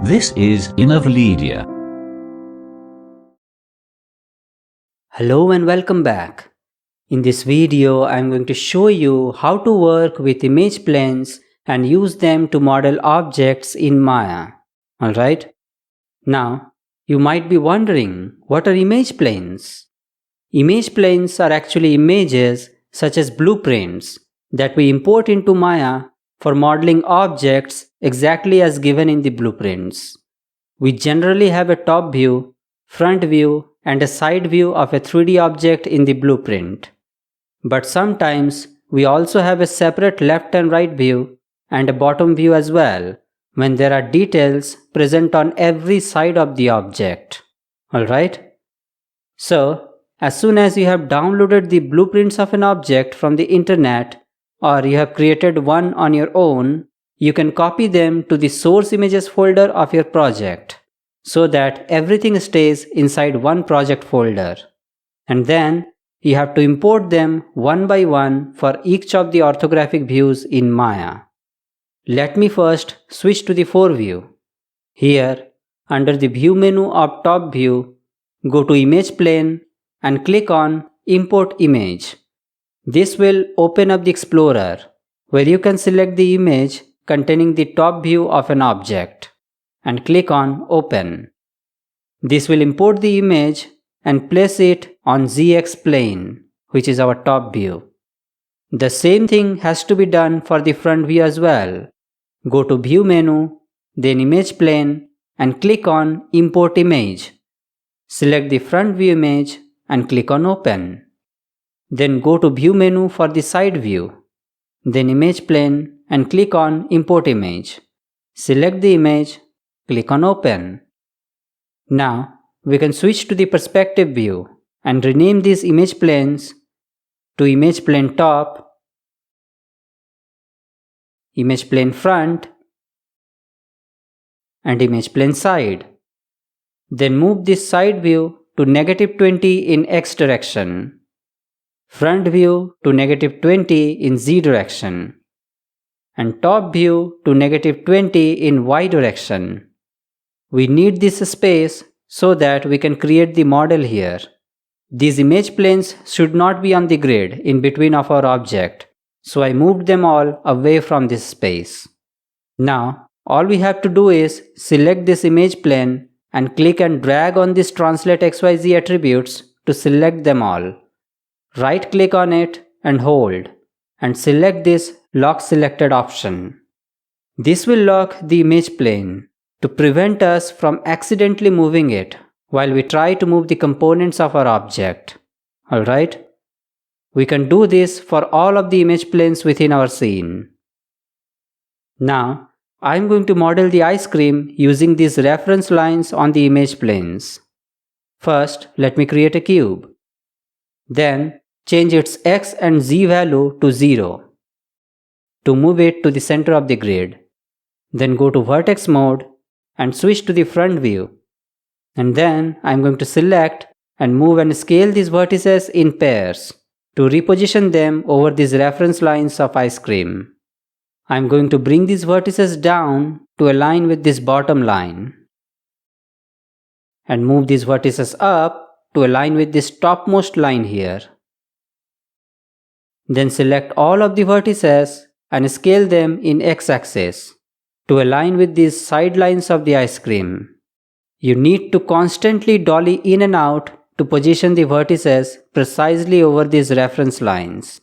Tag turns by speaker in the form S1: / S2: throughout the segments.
S1: This is Innovledia.
S2: Hello and welcome back. In this video, I am going to show you how to work with image planes and use them to model objects in Maya. Alright? Now, you might be wondering, what are image planes? Image planes are actually images such as blueprints that we import into Maya for modeling objects exactly as given in the blueprints. We generally have a top view, front view, and a side view of a 3D object in the blueprint. But sometimes we also have a separate left and right view and a bottom view as well when there are details present on every side of the object. Alright? So, as soon as you have downloaded the blueprints of an object from the internet or you have created one on your own, you can copy them to the source images folder of your project so that everything stays inside one project folder. And then you have to import them one by one for each of the orthographic views in Maya. Let me first switch to the foreview. Here, under the View menu of Top View, go to Image Plane and click on Import Image. This will open up the Explorer, where you can select the image containing the top view of an object and click on Open. This will import the image and place it on ZX plane, which is our top view. The same thing has to be done for the front view as well. Go to View menu, then Image Plane and click on Import Image. Select the front view image and click on Open. Then go to View menu for the side view. Then Image Plane and click on Import Image. Select the image, click on Open. Now we can switch to the perspective view and rename these image planes to Image Plane Top, Image Plane Front, and Image Plane Side. Then move this side view to -20 in X direction, front view to -20 in Z direction, and top view to -20 in Y direction. We need this space so that we can create the model here. These image planes should not be on the grid in between of our object, so I moved them all away from this space. Now, all we have to do is select this image plane and click and drag on this Translate XYZ attributes to select them all. Right click on it and hold, and select this Lock Selected option. This will lock the image plane to prevent us from accidentally moving it while we try to move the components of our object. Alright? We can do this for all of the image planes within our scene. Now, I am going to model the ice cream using these reference lines on the image planes. First, let me create a cube. Then, change its X and Z value to 0 to move it to the center of the grid. Then go to Vertex mode and switch to the front view. And then I am going to select and move and scale these vertices in pairs to reposition them over these reference lines of ice cream. I am going to bring these vertices down to align with this bottom line and move these vertices up to align with this topmost line here. Then select all of the vertices and scale them in x-axis to align with these side lines of the ice cream. You need to constantly dolly in and out to position the vertices precisely over these reference lines.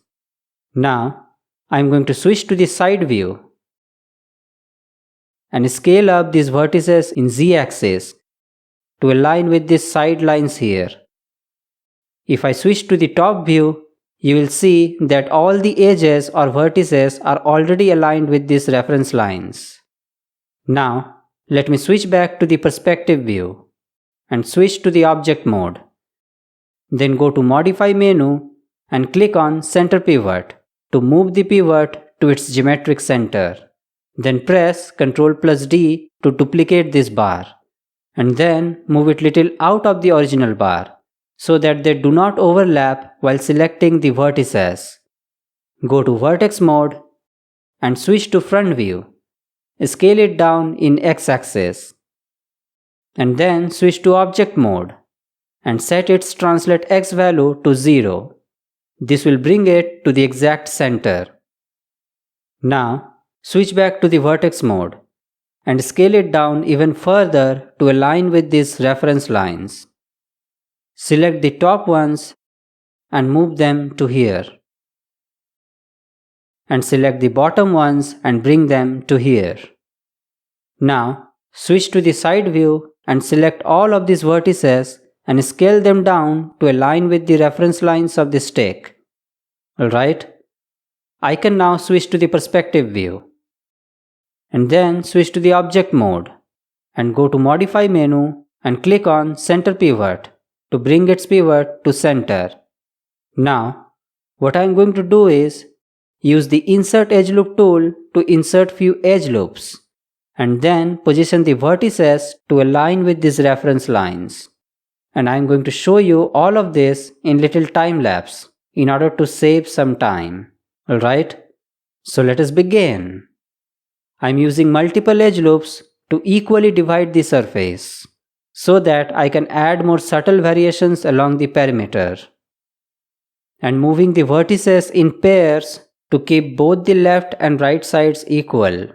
S2: Now, I am going to switch to the side view and scale up these vertices in z-axis to align with these side lines here. If I switch to the top view, you will see that all the edges or vertices are already aligned with these reference lines. Now, let me switch back to the perspective view and switch to the object mode. Then go to Modify menu and click on Center Pivot to move the pivot to its geometric center. Then press Ctrl+D to duplicate this bar and then move it little out of the original bar so that they do not overlap while selecting the vertices. Go to Vertex mode and switch to front view. Scale it down in x-axis and then switch to object mode and set its translate x value to 0. This will bring it to the exact center. Now switch back to the vertex mode and scale it down even further to align with these reference lines. Select the top ones and move them to here. And select the bottom ones and bring them to here. Now switch to the side view and select all of these vertices and scale them down to align with the reference lines of the stick. Alright, I can now switch to the perspective view. And then switch to the object mode and go to modify menu and click on center pivot to bring its pivot to center. Now what I am going to do is use the insert edge loop tool to insert few edge loops and then position the vertices to align with these reference lines. And I am going to show you all of this in little time lapse in order to save some time. Alright, so let us begin. I am using multiple edge loops to equally divide the surface so that I can add more subtle variations along the perimeter. And moving the vertices in pairs to keep both the left and right sides equal.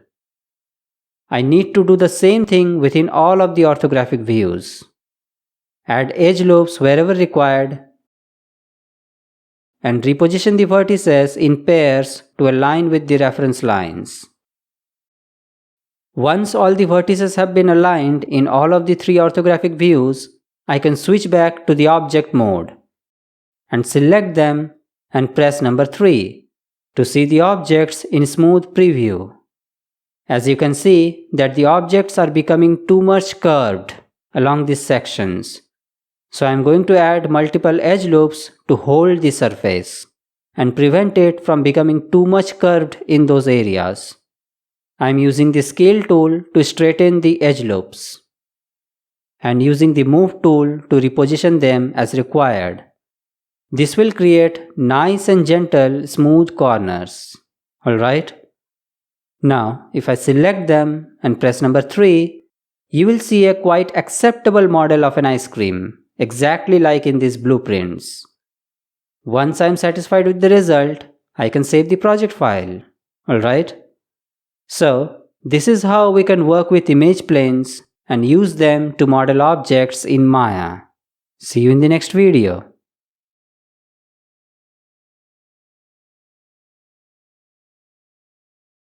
S2: I need to do the same thing within all of the orthographic views. Add edge loops wherever required and reposition the vertices in pairs to align with the reference lines. Once all the vertices have been aligned in all of the 3 orthographic views, I can switch back to the object mode and select them and press number 3 to see the objects in smooth preview. As you can see that the objects are becoming too much curved along these sections. So I am going to add multiple edge loops to hold the surface and prevent it from becoming too much curved in those areas. I am using the scale tool to straighten the edge loops and using the move tool to reposition them as required. This will create nice and gentle smooth corners. Alright. Now if I select them and press number 3, you will see a quite acceptable model of an ice cream, exactly like in these blueprints. Once I am satisfied with the result, I can save the project file. Alright. So this is how we can work with image planes and use them to model objects in Maya. See you in the next video.